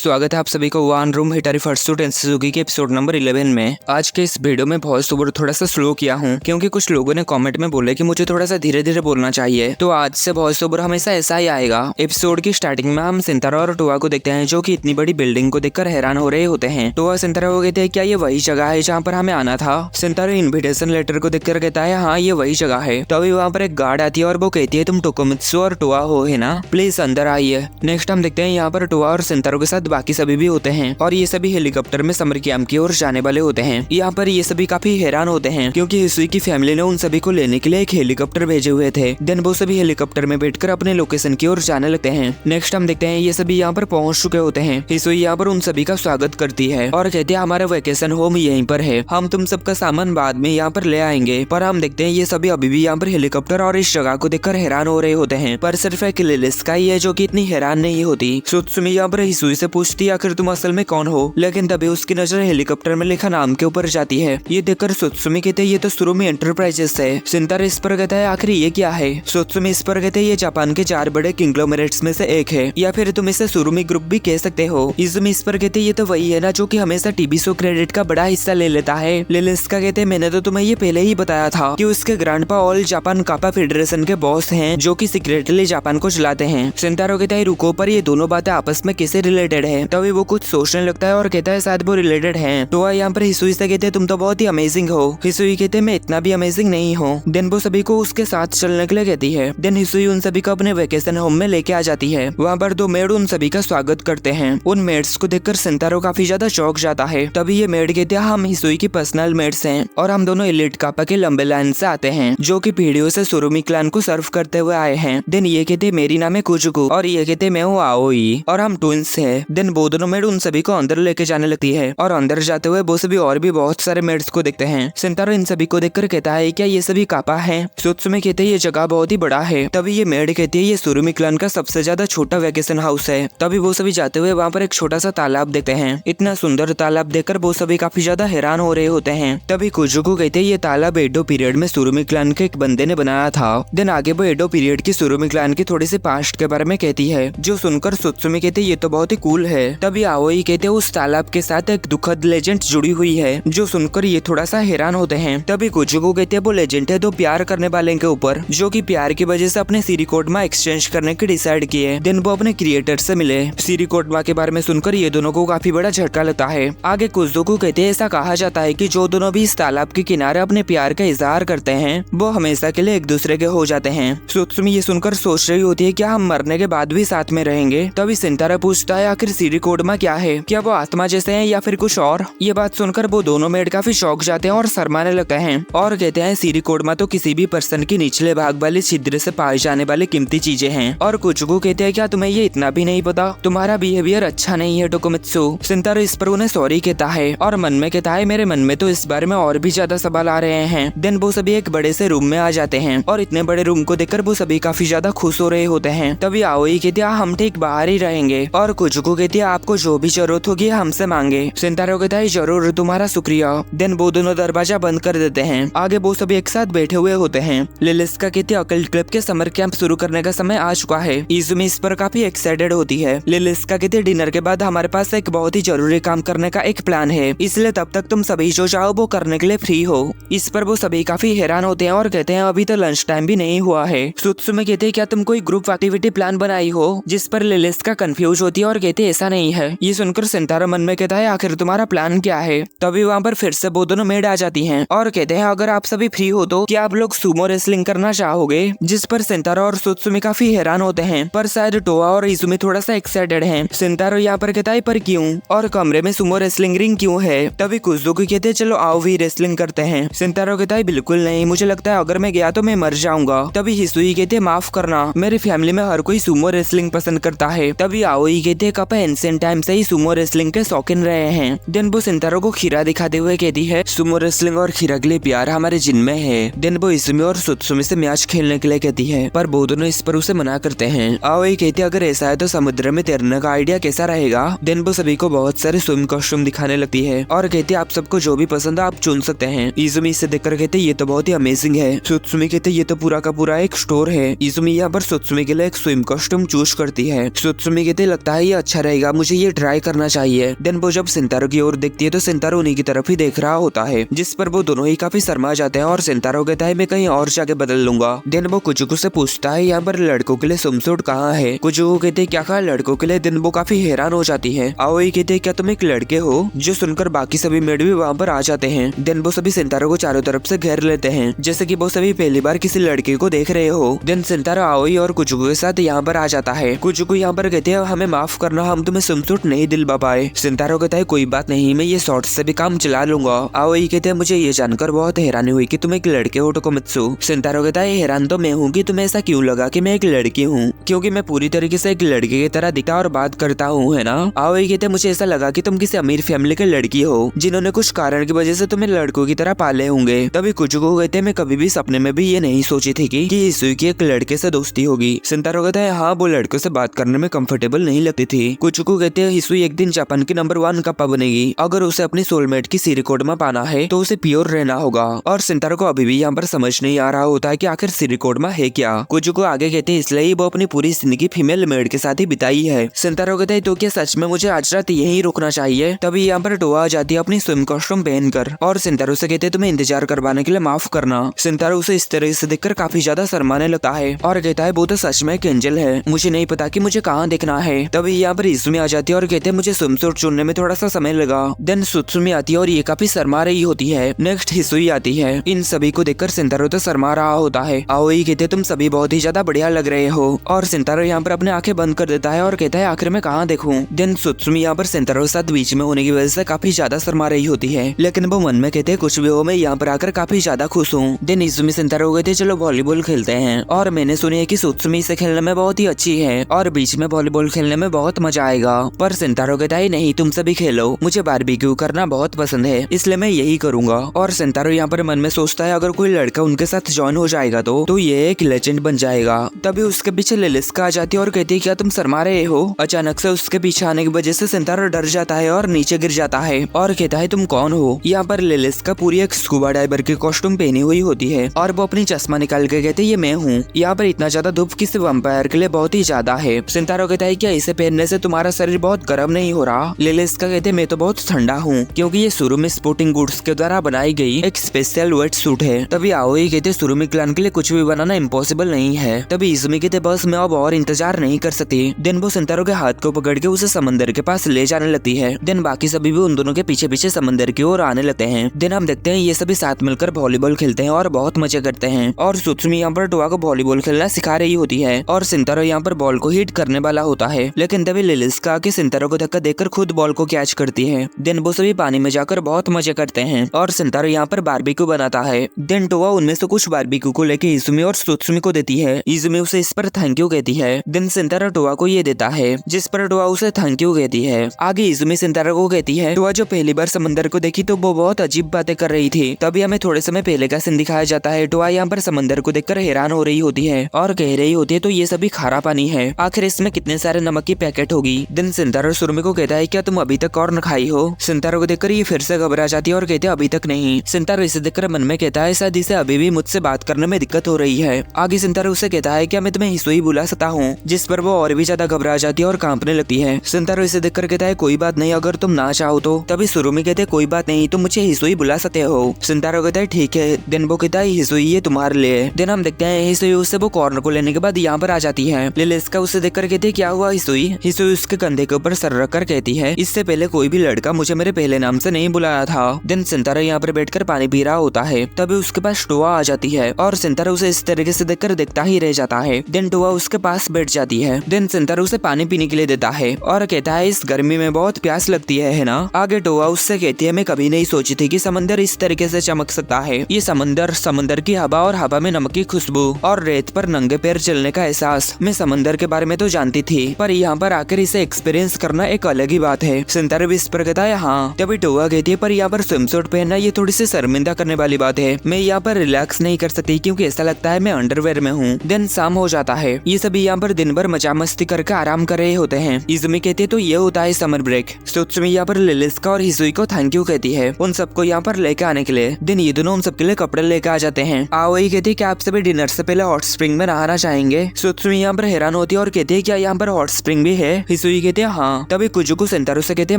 स्वागत है आप सभी को वन रूम हिटारी फर्स्ट सुजुकी के एपिसोड नंबर 11 में। आज के इस वीडियो में वॉइस ओवर थोड़ा सा स्लो किया हूँ क्योंकि कुछ लोगों ने कमेंट में बोले कि मुझे थोड़ा सा धीरे धीरे बोलना चाहिए, तो आज से वॉइस ओवर हमेशा ऐसा ही आएगा। एपिसोड की स्टार्टिंग में हम सिंतारा और टोआ को देखते हैं जो कि इतनी बड़ी बिल्डिंग को देखकर हैरान हो रहे होते हैं। टोआ सिंतारा को कहते हैं क्या ये वही जगह है जहाँ पर हमें आना था। सिंतारा इन्विटेशन लेटर को देखकर कहता है हाँ ये वही जगह है। तो अभी वहाँ पर एक गार्ड आती है और वो कहती है तुम टोकोमित्सु और टोआ हो है ना, प्लीज अंदर आइए। नेक्स्ट हम देखते हैं यहाँ पर टोआ और सिंतारा के साथ बाकी सभी भी होते हैं और ये सभी हेलीकॉप्टर में समर कैंप की ओर जाने वाले होते हैं। यहाँ पर ये सभी काफी हैरान होते हैं क्योंकि हिसुई की फैमिली ने उन सभी को लेने के लिए एक हेलीकॉप्टर भेजे हुए थे। देन वो सभी हेलीकॉप्टर में बैठकर अपने लोकेशन की ओर जाने लगते हैं। नेक्स्ट हम देखते हैं ये सभी यहाँ पर पहुंच चुके होते हैं। हिसुई यहाँ पर उन सभी का स्वागत करती है और कहती है हमारा वेकेशन होम यहीं पर है, हम तुम सबका सामान बाद में यहाँ पर ले आएंगे। पर हम देखते हैं ये सभी अभी भी यहाँ पर हेलीकॉप्टर और इस जगह को देखकर हैरान हो रहे होते हैं, पर सिर्फ एक लिलिस्का ही है जो कि इतनी हैरान नहीं होती। सुत्सुमी यहाँ पर हिसुई से पूछती है आखिर तुम असल में कौन हो, लेकिन तभी उसकी नजर हेलीकॉप्टर में लिखा नाम के ऊपर जाती है। ये देखकर सुत्सुमी कहते हैं ये तो सुरुमी एंटरप्राइजेस है। सिंतारा इस पर कहता है आखिर ये क्या है। सुत्सुमी इस पर कहते हैं ये जापान के 4 बड़े किंग्लोमेरेट्स में से एक है, या फिर तुम इसे सुरुमी ग्रुप भी कह सकते हो। इजुमी इस पर कहते हैं ये तो वही है ना जो कि हमेशा टीवी शो क्रेडिट का बड़ा हिस्सा ले लेता है। लिलिस्का कहते हैं मैंने तो तुम्हें ये पहले ही बताया था कि उसके ग्रैंडपा ऑल जापान कापा फेडरेशन के बॉस हैं जो कि सीक्रेटली जापान को चलाते हैं। सिंतारा कहता है रुको, पर ये दोनों बातें आपस में कैसे रिलेटेड है। तभी वो कुछ सोचने लगता है और कहता है शायद वो रिलेटेड है। तो यहाँ पर हिसुई से कहते हैं तुम तो बहुत ही अमेजिंग हो। हिसुई कहते हैं मैं इतना भी अमेजिंग नहीं हूँ। देन वो सभी को उसके साथ चलने के लिए कहती है। देन हिसुई उन सभी को अपने वेकेशन होम में लेके आ जाती है। वहाँ पर 2 मेड उन सभी का स्वागत करते हैं। उन मेड्स को देखकर सिंतारो काफी ज्यादा चौंक जाता है। तभी ये मेड कहते हैं हम हिसुई की पर्सनल मेड्स हैं और हम दोनों एलिट कापा के लंबे लाइन से आते हैं जो कि पीढ़ियों से सुरुमी क्लैन को सर्व करते हुए आए हैं। देन ये कहते मेरी नाम है कुजुकु और ये कहते मैं हूँ आओई और हम ट्विंस हैं। देन वो दोनों मेड उन सभी को अंदर लेके जाने लगती है और अंदर जाते हुए वो सभी और भी बहुत सारे मेड्स को देखते हैं। सिंतारो इन सभी को देखकर कहता है क्या ये सभी कापा है। सुत्सुमी कहते हैं ये जगह बहुत ही बड़ा है। तभी ये मेड कहती है ये सुरुमी क्लैन का सबसे ज्यादा छोटा वेकेशन हाउस है। तभी वो सभी जाते हुए वहाँ पर एक छोटा सा तालाब देखते हैं। इतना सुंदर तालाब देखकर वो सभी काफी ज्यादा हैरान हो रहे होते हैं। तभी कुजुकु कहते हैं ये तालाब एडो पीरियड में सुरुमी क्लैन के एक बंदे ने बनाया था। देन आगे वो एडो पीरियड की सुरुमी क्लैन की थोड़ी सी पास्ट के बारे में कहती है जो सुनकर सुत्सुमी कहते ये तो बहुत ही कूल है। तभी आओई कहते उस तालाब के साथ एक दुखद लेजेंड जुड़ी हुई है जो सुनकर ये थोड़ा सा हैरान होते हैं। तभी कुजुकु कहते हैं वो लेजेंड है 2 प्यार करने वाले के ऊपर जो कि प्यार की वजह से अपने सिरिकोटमा एक्सचेंज करने की डिसाइड किए। देन वो अपने क्रिएटर से मिले। सिरिकोटमा के बारे में सुनकर ये दोनों को काफी बड़ा झटका लगता है। आगे कुजुकु कहते हैं ऐसा कहा जाता है कि जो दोनों भी इस तालाब के किनारे अपने प्यार का इजहार करते हैं वो हमेशा के लिए एक दूसरे के हो जाते हैं। सुत्सुमी ये सुनकर सोच रही होती है क्या हम मरने के बाद भी साथ में रहेंगे। तभी सिंतारा पूछता है आखिर सिरिकोटमा क्या है, क्या वो आत्मा जैसे हैं या फिर कुछ और। ये बात सुनकर वो दोनों मेड काफी शौक जाते हैं और शर्माने लगते हैं और कहते हैं सिरिकोटमा तो किसी भी पर्सन की निचले भाग वाले छिद्र से पाए जाने वाली कीमती चीजें हैं। और कुजुकु कहते हैं क्या तुम्हें ये इतना भी नहीं पता, तुम्हारा बिहेवियर अच्छा नहीं है टोकोमित्सु। सिंतारा इस पर उन्हें सॉरी कहता है और मन में कहता है मेरे मन में तो इस बारे में और भी ज्यादा सवाल आ रहे हैं। देन वो सभी एक बड़े से रूम में आ जाते हैं और इतने बड़े रूम को देखकर वो सभी काफी ज्यादा खुश हो रहे होते हैं। तभी आओई कहती है हम ठीक बाहर ही रहेंगे और कुजुकु कहती है आपको जो भी जरूरत होगी हमसे मांगे। सिंतारा कहता है जरूर तुम्हारा शुक्रिया। देन वो दोनों दरवाजा बंद कर देते हैं। आगे वो सभी एक साथ बैठे हुए होते हैं। लिलिस्का कहती है अकल्ट क्लब के समर कैंप शुरू करने का समय आ चुका है। इजुमी इस पर काफी एक्साइटेड होती है। लिलिस्का कहती है डिनर के बाद हमारे पास एक बहुत ही जरूरी काम करने का एक प्लान है, इसलिए तब तक तुम सभी जो चाहो वो करने के लिए फ्री हो। इस पर वो सभी काफी हैरान होते हैं और कहते हैं अभी तो लंच टाइम भी नहीं हुआ है। सुत्सुमी कहते हैं क्या तुम कोई ग्रुप एक्टिविटी प्लान बनाई हो, जिस पर लिलिस्का कंफ्यूज होती है और कहते हैं ऐसा नहीं है। ये सुनकर सिंतारा मन में कहता है आखिर तुम्हारा प्लान क्या है। तभी वहाँ पर फिर से वो दोनों मेड आ जाती हैं और कहते हैं अगर आप सभी फ्री हो तो क्या आप लोग सुमो रेसलिंग करना चाहोगे। जिस पर सिंतारा और सुत्सुमी काफी हैरान होते हैं, पर शायद टोआ और इजुमी थोड़ा सा एक्साइटेड हैं। सिंतारा यहाँ पर कहता है पर क्यों, और कमरे में सुमो रेसलिंग रिंग क्यों है। तभी कुजुकु कहते हैं चलो आओ भी रेसलिंग करते हैं। सिंतारा कहता है बिल्कुल नहीं, मुझे लगता है अगर मैं गया तो मैं मर जाऊंगा। तभी हिसुई कहते हैं माफ करना, मेरी फैमिली में हर कोई सुमो रेसलिंग पसंद करता है। तभी आओई कहते हैं कापा एंशिएंट टाइम से ही सुमो रेसलिंग के शौकीन रहे हैं। देन वो सिंतारा को खीरा दिखाते हुए कहती है सुमो रेसलिंग और खीरा के लिए प्यार हमारे जिन में है। देन वो इजुमी और सुत्सुमी से मैच खेलने के लिए कहती है, पर वो दोनों इस पर उसे मना करते हैं। आओई कहती है अगर ऐसा है तो समुद्र में तैरने का आइडिया कैसा रहेगा। देन वो सभी को बहुत सारे स्विम कॉस्ट्यूम दिखाने लगती है और कहती है आप सबको जो भी पसंद है आप चुन सकते हैं। इजुमी इसे देखकर कहते ये तो बहुत ही अमेजिंग है। सुत्सुमी कहते ये तो पूरा का पूरा एक स्टोर है। इजुमी यहाँ पर सुत्सुमी के लिए एक स्विम कॉस्ट्यूम चूज करती है। सुत्सुमी कहते लगता है ये अच्छा रहेगा, मुझे ये ट्राई करना चाहिए। देन वो जब सिंतारो की ओर देखती है तो सिंतारो उन्हीं की तरफ ही देख रहा होता है, जिस पर वो दोनों ही काफी शर्मा जाते हैं और सिंतारो कहता है मैं कहीं और जाके बदल लूंगा। देन वो कुजुकू से पूछता है यहाँ पर लड़कों के लिए स्विमसूट कहाँ है। कुजुकू कहते क्या कहा लड़कों के लिए। देन वो काफी हैरान हो जाती है। आओई कहते क्या तुम एक लड़के हो, जो सुनकर बाकी सभी मेड भी वहाँ पर आ जाते हैं। देन वो सभी सिंतारो को चारों तरफ से घेर लेते हैं, जैसे कि वो सभी पहली बार किसी लड़के को देख रहे हो। देन सिंतारो आओई और कुजुकू के साथ यहाँ पर आ जाता है। कुजुकू यहाँ पर कहते हैं हमें माफ करना, हम तुम्हें स्विमसूट नहीं दिलवा पाए। सिंतारो कहता है कोई बात नहीं, मैं ये शॉर्ट्स से भी काम चला लूंगा। आओई कहते हैं मुझे ये जानकर बहुत हैरानी हुई कि तुम एक लड़के हो टोकोमित्सु। सिंतारो कहता है हैरान तो मैं हूँ कि तुम्हें ऐसा क्यों लगा कि मैं एक लड़की हूँ, क्योंकि मैं पूरी तरीके से एक लड़के की तरह दिखता और बात करता हूँ, है ना। आओई कहते हैं मुझे ऐसा लगा कि तुम किसी अमीर फैमिली की लड़की हो, जिन्होंने कुछ कारण की वजह से तुम्हें लड़कों की तरह पाले होंगे। तभी कुजुकू कहते हैं मैं कभी भी सपने में भी ये नहीं सोची थी कि हिसुई की एक लड़के से दोस्ती होगी। सिंतारो कहता है हाँ वो लड़कों से बात करने में कंफर्टेबल नहीं लगती थी। कुजुकू कहते हैं हिसुई एक दिन जापान की नंबर 1 कप्पा बनेगी, अगर उसे अपनी सोलमेट की सिरिकोड में पाना है तो उसे प्योर रहना होगा। और सिंतारो को अभी भी यहाँ पर समझ नहीं आ रहा होता है कि आखिर सिरिकोड में है क्या। कुजुकू आगे कहते हैं इसलिए वो अपनी पूरी जिंदगी फीमेल मेड के साथ ही बिताई है। सिंतारो कहते हैं तो क्या सच में मुझे आज रात यहीं रुकना चाहिए। तभी यहाँ पर टोआ आ जाती है अपनी स्विम कॉस्ट्यूम पहनकर, और सिंतारो से कहते हैं तुम्हें इंतजार करवाने के लिए माफ करना। सिंतारो उसे इस तरह से देखकर काफी ज्यादा शर्माने लगता है और कहता है वो तो सच में एक एंजल है, मुझे नहीं पता कि मुझे कहाँ देखना है। तभी यहाँ पर इजुमी आ जाती है और कहते हैं मुझे स्विमसूट चुनने में थोड़ा सा समय लगा। देन सुत्सुमी आती है और ये काफी शर्मा रही होती है। नेक्स्ट हिसुई आती है। इन सभी को देखकर सिंतारो तो शर्मा रहा होता है। आओई कहते तुम सभी बहुत ही ज्यादा बढ़िया लग रहे हो, और सिंतारो यहाँ पर अपने आंखें बंद कर देता है और कहता है आखिर मैं कहाँ देखूं। देन सुत्सुमी यहाँ पर सिंतारो के साथ बीच में होने की वजह से काफी ज्यादा शर्मा रही होती है, लेकिन वो मन में कहते हैं कुछ भी हो मैं यहाँ पर आकर काफी ज्यादा खुश हूँ। देन इजुमी सिंतारो कहते चलो वॉलीबॉल खेलते हैं, और मैंने सुनी है कि सुत्सुमी से खेलने में बहुत ही अच्छी है और बीच में वॉलीबॉल खेलने में बहुत मजा आएगा। पर सिंतारो कहता है नहीं तुम सभी खेलो, मुझे बारबेक्यू करना बहुत पसंद है, इसलिए मैं यही करूंगा। और सिंतारो यहाँ पर मन में सोचता है अगर कोई लड़का उनके साथ ज्वाइन हो जाएगा तो ये एक लेजेंड बन जाएगा। तभी उसके पीछे लिलिस्का आ जाती है और कहती है क्या तुम शर्मा रहे हो। अचानक से उसके पीछे आने की वजह से सिंतारो डर जाता है और नीचे गिर जाता है और कहता है तुम कौन हो। यहाँ पर लिलिस्का पूरी एक स्कूबा डाइवर की कॉस्ट्यूम पहनी हुई होती है और वो अपनी चश्मा निकाल के कहते ये मैं हूँ। यहाँ पर इतना ज्यादा धूप किसी वैम्पायर के लिए बहुत ही ज्यादा है। सिंतारो कहता है क्या इसे पहनने से तुम्हारा शरीर बहुत गर्म नहीं हो रहा। लिलिस्का कहते मैं तो बहुत ठंडा हूँ, क्योंकि ये सुरुमी स्पोर्टिंग गुड्स के द्वारा बनाई गई एक स्पेशल वेट सूट है। तभी आओई कहते सुरुमी क्लान के लिए कुछ भी बनाना इम्पॉसिबल नहीं है। तभी इजुमी कहते बस मैं अब और इंतजार नहीं कर सकती। देन वो सिंतारो के हाथ को पकड़ के उसे समंदर के पास ले जाने लगती है। देन बाकी सभी भी उन दोनों के पीछे पीछे समंदर की ओर आने लगते हैं। देन हम देखते हैं ये सभी साथ मिलकर वॉलीबॉल खेलते हैं और बहुत मजे करते हैं, और सुत्सुमी यहाँ पर टोआ को वॉलीबॉल खेलना सिखा रही होती है और सिंतारो यहाँ पर बॉल को हिट करने वाला होता है, लेकिन तभी लिलिस्का आके सिंतारो को धक्का देकर खुद बॉल को कैच करती है। देन वो सभी पानी में जाकर बहुत मजे करते हैं और सिंतारो यहाँ पर बारबेक्यू बनाता है। देन टोआ उनमें से कुछ बारबेक्यू को लेके इजुमी और सुत्सुमी को देती है। इजुमी उसे इस पर थैंक यू कहती है। देन सिंतारो टोआ को ये देता है, जिस पर टोआ उसे थैंक यू कहती है। आगे इजुमी सिंतारो को कहती है टोआ जो पहली बार समंदर को देखी तो वो बहुत अजीब बातें कर रही थी। तभी हमें थोड़े समय पहले का सीन दिखाया जाता है। टोआ यहाँ पर समंदर को देखकर हैरान हो रही होती है और कह रही होती है तो ये सभी खारा पानी है, आखिर इसमें कितने सारे नमक की पैकेट होगी। देन सिंतारो सुरुमी को कहता है क्या तुम अभी तक कॉर्न खाई हो। सिंतारो को देखकर ये फिर से घबरा जाती है और कहते अभी तक नहीं। सिंतारो इसे देखकर मन में कहता है शायद इसे अभी भी मुझसे बात करने में दिक्कत हो रही है। आगे सिंतारो उसे कहता है क्या मैं तुम्हें हिसुई बुला सकता हूँ, जिस पर वो और भी ज्यादा घबरा जाती है और कांपने लगती है। सिंतारो इसे देखकर कहता है कोई बात नहीं अगर तुम ना चाहो तो। तभी सुरुमी कहते कोई बात नहीं तुम मुझे हिसुई बुला सकते हो। सिंतारो कहता है ठीक है। देन वो कहता है हिसुई ये तुम्हारे लिए। देन हम देखते हैं हिसुई उससे वो कॉर्नर को लेने के बाद यहाँ पर आ जाती है। लिलिस्का उसे देखकर कहती क्या हुआ हिसुई। हिसुई उसके कंधे के ऊपर सर रखकर कहती है इससे पहले कोई भी लड़का मुझे मेरे पहले नाम से नहीं बुलाया था। देन सिंतारो यहाँ पर बैठकर पानी पी रहा होता है। तभी उसके पास टोआ आ जाती है और सिंतारो उसे इस तरीके से देखकर देखता ही रह जाता है। देन टोआ उसके पास बैठ जाती है। देन सिंतारो उसे पानी पीने के लिए देता है और कहता है इस गर्मी में बहुत प्यास लगती है ना। आगे टोआ उससे कहती है मैं कभी नहीं सोची थी कि समंदर इस तरीके से चमक सकता है। ये समंदर की हवा और हवा में नमक की खुशबू और रेत पर नंगे पैर चलने का एहसास। मैं समंदर के बारे में तो जानती थी, पर यहाँ पर आकर इसे एक्सपीरियंस करना एक अलग ही बात है। सिंतारो भी इस पर कहता है हाँ। तभी टोआ कहती है पर यहाँ पर स्विमसूट पहनना ये थोड़ी सी शर्मिंदा करने वाली बात है। मैं यहाँ पर रिलैक्स नहीं कर सकती क्योंकि ऐसा लगता है मैं अंडरवेयर में हूँ। देन शाम हो जाता है। ये सभी यहाँ पर दिन भर मजा मस्ती करके आराम कर रहे होते हैं। इजुमी कहती है तो ये होता है समर ब्रेक। सुत्सुमी यहाँ पर लिलिस्का और हिसुई को थैंक यू कहती है उन सबको यहाँ पर लेके आने के लिए। देन ये दोनों उन सबके लिए कपड़े लेके आ जाते हैं। आओई कहती है कि आप सभी डिनर से पहले हॉट स्प्रिंग में नहाना चाहेंगे। सुत्सुमी यहाँ पर हैरान होती है और कहती है क्या यहाँ पर हॉट स्प्रिंग भी है। हिसुई कहते हैं हाँ। तभी कुजुको सेंतारो से कहते हैं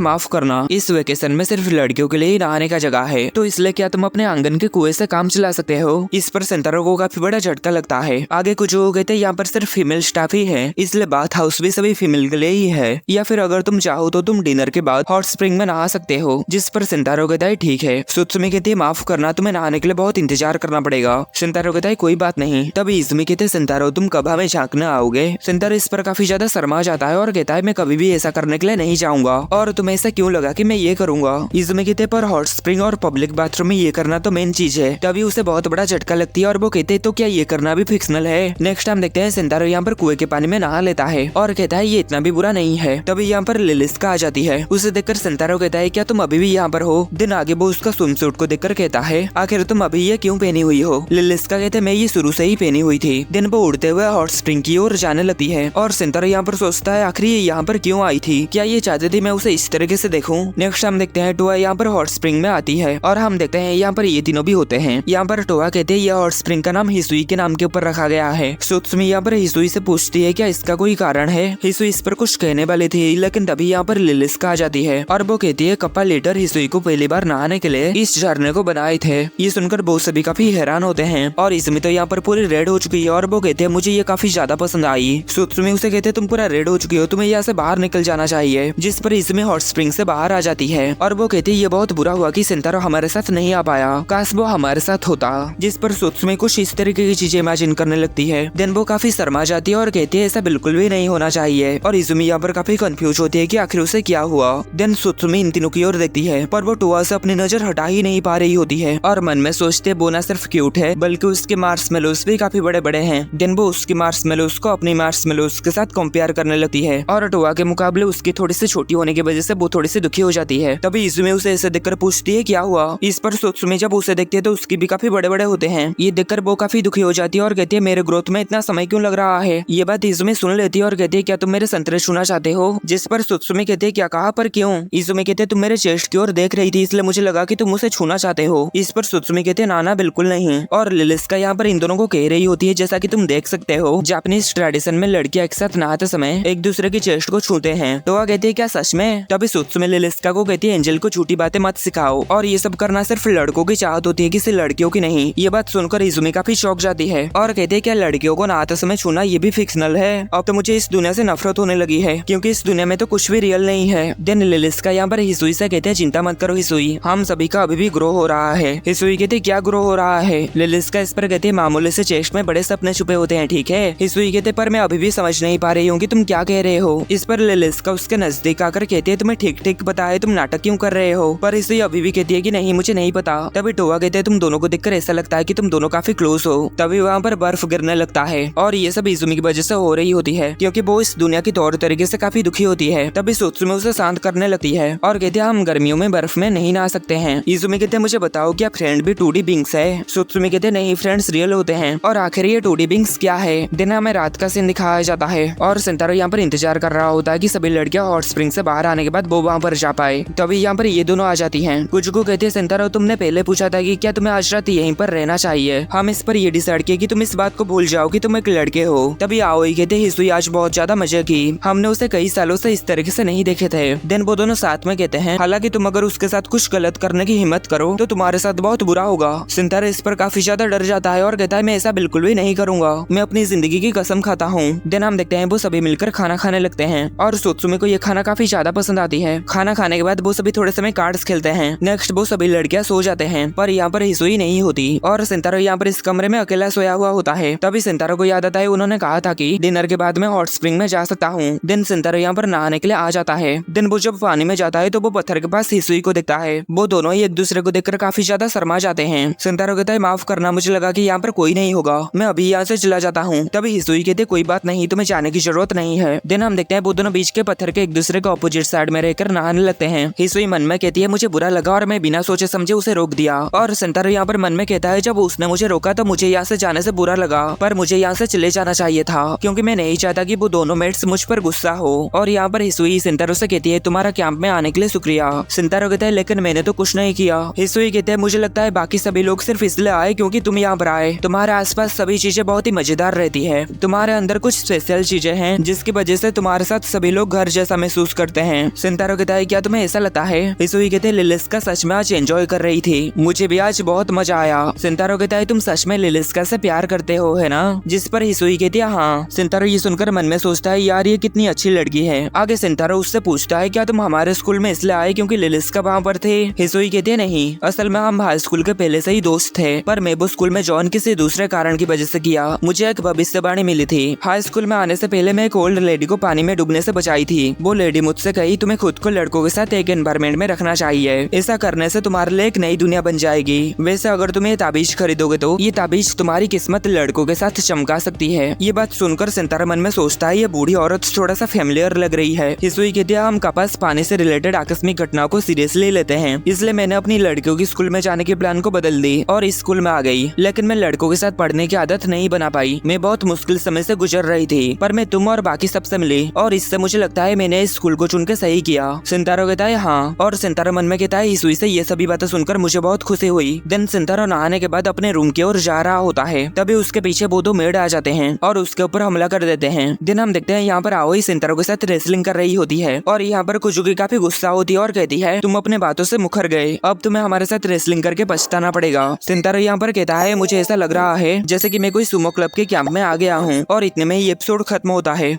माफ करना, इस वेकेशन में सिर्फ लड़कियों के लिए ही नहाने का जगह है, तो इसलिए क्या तुम अपने आंगन के कुएं से काम चला सकते हो। इस पर सेंतारो को काफी बड़ा झटका लगता है। आगे कुजुको कहते हैं यहाँ पर सिर्फ फीमेल स्टाफ ही है, इसलिए बाथ हाउस भी सभी फीमेल के लिए ही है, या फिर अगर तुम चाहो तो तुम डिनर के बाद हॉट स्प्रिंग में नहा सकते हो। जिस पर सेंतारो कहता है ठीक है। सुत्सुमी कहती है माफ करना, तुम्हें नहाने के लिए बहुत इंतजार करना पड़ेगा। सेंतारो कहता है कोई बात नहीं। तभी इजुमी कहते हैं सेंतारो तुम कब हमें झांकने आओगे। सेंतारो इस पर काफी ज्यादा शर्मा जाता है और कहता है मैं कभी भी ऐसा करने के लिए नहीं जाऊंगा, और तुम्हें ऐसा क्यों लगा कि मैं ये करूंगा। इजुमी कहते पर हॉट स्प्रिंग और पब्लिक बाथरूम में ये करना तो मेन चीज है। तभी उसे बहुत बड़ा झटका लगती है और वो कहते तो क्या ये करना भी फिक्शनल है। नेक्स्ट टाइम देखते हैं सेंतारो यहाँ पर कुएं के पानी में नहा लेता है और कहता है ये इतना भी बुरा नहीं है। तभी यहाँ पर लिलिस्का आ जाती है। उसे देखकर सेंतारो कहता है क्या तुम अभी भी यहाँ पर हो। दिन आगे वो उसका स्विम सूट को देखकर कहता है आखिर तुम अभी ये क्यों पहनी हुई हो। लिलिस्का कहते मैं ये शुरू से ही पहनी हुई थी। दिन वो उड़ते हुए हॉट स्प्रिंग की ओर जाने लगती है और सेंतारो यहाँ पर सोचता है आखिर ये यहाँ पर क्यों आई थी, क्या ये चाहती थी मैं उसे इस तरीके से देखूं। नेक्स्ट हम देखते हैं टोआ यहाँ पर हॉट स्प्रिंग में आती है और हम देखते हैं यहाँ पर ये तीनों भी होते हैं। यहाँ पर टोआ कहते हैं यह हॉट स्प्रिंग का नाम हिसुई के नाम के ऊपर रखा गया है। सुत्सुमी यहाँ पर हिसुई से पूछती है क्या इसका कोई कारण है। हिसुई इस पर कुछ कहने वाली थी, लेकिन तभी यहाँ पर लिलिस्का आ जाती है और वो कहती है कपल लीडर हिसुई को पहली बार नहाने के लिए इस झरने को बनाए थे। ये सुनकर वो सभी काफी हैरान होते हैं और इसमें तो यहाँ पर पूरी रेड हो चुकी है और वो कहते हैं मुझे ये काफी ज्यादा पसंद आई। सुत्सुमी उसे कहते तुम पूरा रेड हो चुकी हो, तुम्हें यहाँ से बाहर निकल जाना चाहिए। जिस पर इसमें हॉट स्प्रिंग से बाहर आ जाती है और वो कहती है ये बहुत बुरा हुआ कि सेंतारो हमारे साथ नहीं आ पाया, काश वो हमारे साथ होता। जिस पर सुत्सुमी कुछ इस तरीके की चीजें इमेजिन करने लगती है। देन वो काफी शर्मा जाती है और कहती है ऐसा बिल्कुल भी नहीं होना चाहिए और इजुमी यहाँ पर काफी कंफ्यूज होती है कि आखिर उसे क्या हुआ। देन सुत्सुमी इन तीनों की ओर देखती है पर वो टोआ से अपनी नजर हटा ही नहीं पा रही होती है और मन में सोचते वो न सिर्फ क्यूट है बल्कि उसके मार्शमेलोस भी काफी बड़े बड़े हैं। देन वो उसकी मार्शमेलोस को अपनी मार्शमेलोस के साथ कंपेयर करने लगती है और टोआ के मुकाबले उसकी थोड़ी सी छोटी होने की वजह से वो थोड़ी सी दुखी हो जाती है। तभी इजुमी उसे ऐसे देखकर पूछती है क्या हुआ। इस पर सुत्सुमी जब उसे देखती है तो उसकी भी काफी बड़े बड़े होते हैं। ये देखकर वो काफी दुखी हो जाती है और कहती है मेरे ग्रोथ में इतना समय क्यों लग रहा है। ये बात इजुमी सुन लेती है और कहती है क्या तुम मेरे संतरे छूना चाहते हो। जिस पर सुत्सुमी कहती है क्या कहा पर क्यों। इजुमी कहते तुम मेरे चेस्ट की ओर देख रही थी इसलिए मुझे लगा कि तुम उसे छूना चाहते हो। इस पर सुत्सुमी कहते नाना बिल्कुल नहीं। और लिलिस्का यहाँ पर इन दोनों को कह रही होती है जैसा कि तुम देख सकते हो जापानीज ट्रेडिशन में लड़कियां एक साथ नहाते समय एक दूसरे की चेस्ट को छूते हैं। तो वह कहती है क्या सच में। तभी सुत्सुमी लिलिस्का को कहती है एंजल को झूठी बातें मत सिखाओ और ये सब करना सिर्फ लड़कों की चाहत होती है किसी लड़कियों की नहीं। ये बात सुनकर इजुमी काफी शौक जाती है और कहती है क्या लड़कियों को नहाते समय छूना ये भी फिक्शनल है। अब तो मुझे इस दुनिया से नफरत होने लगी है क्योंकि इस दुनिया में तो कुछ भी रियल नहीं है। देन लिलिस्का यहाँ पर हिसुई से कहते हैं चिंता मत करो हिसुई, हम सभी का अभी भी ग्रो हो रहा है। हिसुई कहते क्या ग्रो हो रहा है। लिलिस्का इस पर कहते मामूली से चेस्ट में बड़े सपने छुपे होते हैं ठीक है। हिसुई कहते पर मैं अभी भी समझ नहीं पा रही हूँ कि तुम क्या कह रहे हो। इस पर लिलिस्का उसके नजदीक आकर कहती है तुम्हें ठीक ठीक पता है तुम नाटक क्यों कर रहे हो। पर हिसुई अभी भी कहती है कि नहीं मुझे नहीं पता। तभी टोआ कहते हैं तुम दोनों को देखकर ऐसा लगता है कि तुम दोनों काफी क्लोज हो। तभी वहाँ पर बर्फ गिरने लगता है और ये सब इजुमी की वजह से हो रही होती है क्योंकि वो इस दुनिया की तौर तरीके से काफी दुखी होती है। तभी सुत्सुमी उसे शांत करने लगती है और कहते हैं हम गर्मियों में बर्फ में नहीं नहा सकते हैं। इजुमी कहते हैं मुझे बताओ क्या फ्रेंड भी 2D बिंग्स है। सुत्सुमी कहते हैं नहीं फ्रेंड्स रियल होते हैं। और आखिर ये 2D बिंग्स क्या है। दिन में रात का सीन दिखाया जाता है और सेंतारो यहाँ पर इंतजार कर रहा होता है कि सभी लड़कियां हॉट स्प्रिंग से बाहर आने के बाद वो वहाँ पर जा पाए। तभी यहाँ पर ये दोनों आ जाती हैं। कुजुको कहते हैं सेंतारो तुमने पहले पूछा था कि क्या तुम्हें आज रात यहीं पर रहना चाहिए। हम इस पर ये डिसाइड किया कि तुम इस बात को भूल जाओ कि तुम एक लड़के हो। तभी आओई कहते हैं हिसुई आज बहुत ज्यादा मजे की, हमने उसे कई सालों से इस तरीके से नहीं देखे थे। देन वो दोनों साथ में कहते हैं हालांकि तुम अगर उसके साथ कुछ गलत करने की हिम्मत करो तो तुम्हारे साथ बहुत बुरा होगा। सेंतारो इस पर काफी ज्यादा डर जाता है और कहता है मैं ऐसा बिल्कुल भी नहीं करूंगा, मैं अपनी जिंदगी की कसम खाता हूँ। देन हम देखते हैं वो सभी मिलकर खाना खाने लगते हैं और सुत्सुमी को ये खाना काफी ज्यादा पसंद आती है। खाना खाने के बाद वो सभी थोड़े समय कार्ड्स खेलते हैं। नेक्स्ट वो सभी लड़कियां सो जाते हैं पर यहाँ पर हिसुई नहीं होती और सेंतारो यहाँ पर इस कमरे में अकेला सोया हुआ होता है। तभी सेंतारो को याद आता है उन्होंने कहा था कि डिनर के बाद मैं हॉट स्प्रिंग में जा सकता हूँ। देन सेंतारो यहाँ पर नहाने के लिए आ जाता है। देन वो जब पानी में जाता है तो वो पत्थर के पास हिसुई को देखता है। वो दोनों ही एक दूसरे को देखकर काफी ज्यादा शर्मा जाते हैं। सेंतारो कहता है माफ करना, मुझे लगा कि यहाँ पर कोई नहीं होगा, मैं अभी यहाँ से चला जाता हूँ। तभी हिसुई कहते कोई बात नहीं, तुम्हें जाने की जरूरत नहीं है। देन हम देखते हैं वो दोनों बीच के पत्थर के एक दूसरे के ऑपोजिट साइड में रहकर नहाने लगते हैं। हिसुई मन में कहती है मुझे बुरा लगा और मैं बिना सोचे समझे उसे रोक दिया। और सेंतारो यहाँ पर मन में कहता है जब उसने मुझे रोका तो मुझे यहाँ से जाने से बुरा लगा, पर मुझे यहाँ से चले जाना चाहिए था क्योंकि मैं नहीं चाहता कि वो दोनों मेट्स मुझ पर गुस्सा हो। और यहाँ पर हिसुई सेंतारो से कहती है तुम्हारा कैंप में आने के लिए शुक्रिया। सेंतारो कहता है लेकिन मैंने तो कुछ नहीं किया। हिसुई कहते हैं मुझे लगता है बाकी सभी लोग सिर्फ इसलिए आए क्योंकि तुम यहाँ पर आए। तुम्हारे आसपास सभी चीजें बहुत ही मजेदार रहती है, तुम्हारे अंदर कुछ स्पेशल चीजें हैं जिसकी वजह से तुम्हारे साथ सभी लोग घर जैसा महसूस करते हैं। सिंतारो कहता है क्या तुम्हें ऐसा लगता है? हिसुई कहते हैं लिलिस्का सच में आज एंजॉय कर रही थी, मुझे भी आज बहुत मजा आया। सिंतारो कहता है तुम सच में लिलिस्का से प्यार करते हो है ना? जिस पर हिसुई कहती है हाँ। सिंतारो ये सुनकर मन में सोचता है यार ये कितनी अच्छी लड़की है। आगे सिंतारो उससे पूछता है क्या तुम हमारे स्कूल में इसलिए आए क्योंकि लिलिस्का वहाँ पर थे? हिसुई कहती है नहीं, असल में हम हाई स्कूल के पहले से ही दोस्त थे, पर मैं वो स्कूल में जॉइन किसी दूसरे कारण की वजह से किया। मुझे एक भविष्यवाणी मिली थी। हाई स्कूल में आने से पहले मैं एक ओल्ड लेडी को पानी में डूबने से बचाई थी। वो लेडी मुझसे कही तुम्हें खुद को लड़कों के साथ एक एनवायरमेंट में रखना चाहिए, ऐसा करने से तुम्हारे लिए एक नई दुनिया बन जाएगी। वैसे अगर तुम ये ताबीज खरीदोगे तो ये ताबीज तुम्हारी किस्मत लड़कों के साथ चमका सकती है। ये बात सुनकर सिंतारा मन में सोचता है ये बूढ़ी औरत थोड़ा सा फेमिलियर लग रही है। हिसुई कहती है हम कपास पानी से रिलेटेड आकस्मिक घटनाओं को सीरियसली लेते हैं, इसलिए मैंने अपनी लड़कियों की स्कूल में जाने के प्लान को बदल दी और इस स्कूल में आ गई। लेकिन मैं लड़कों के साथ पढ़ने की आदत नहीं बना पाई। मैं बहुत मुश्किल समय से गुजर रही थी, पर मैं तुम और बाकी सबसे मिली और इससे मुझे लगता है मैंने इस स्कूल को चुन के सही किया। सिंतारो कहता है हाँ, और सिंतारो मन में कहता है हिसुई से ये सभी बातें सुनकर मुझे बहुत खुशी हुई। दिन सिंतारो नहाने के बाद अपने रूम की ओर जा रहा होता है, तभी उसके पीछे वो दो मेड आ जाते हैं और उसके ऊपर हमला कर देते हैं। दिन हम देखते हैं यहाँ पर आओई सिंतारो के साथ रेसलिंग कर रही होती है और यहाँ पर कुजुकी काफी गुस्सा होती है और कहती है तुम अपने बातों से मुखर गए, अब तुम्हें हमारे साथ रेसलिंग करके पछताना पड़ेगा। सिंतारो यहाँ पर कहता है मुझे ऐसा लग रहा है जैसे कि मैं कोई सुमो क्लब के कैंप में आ गया हूँ और इतने में ये एपिसोड खत्म होता है।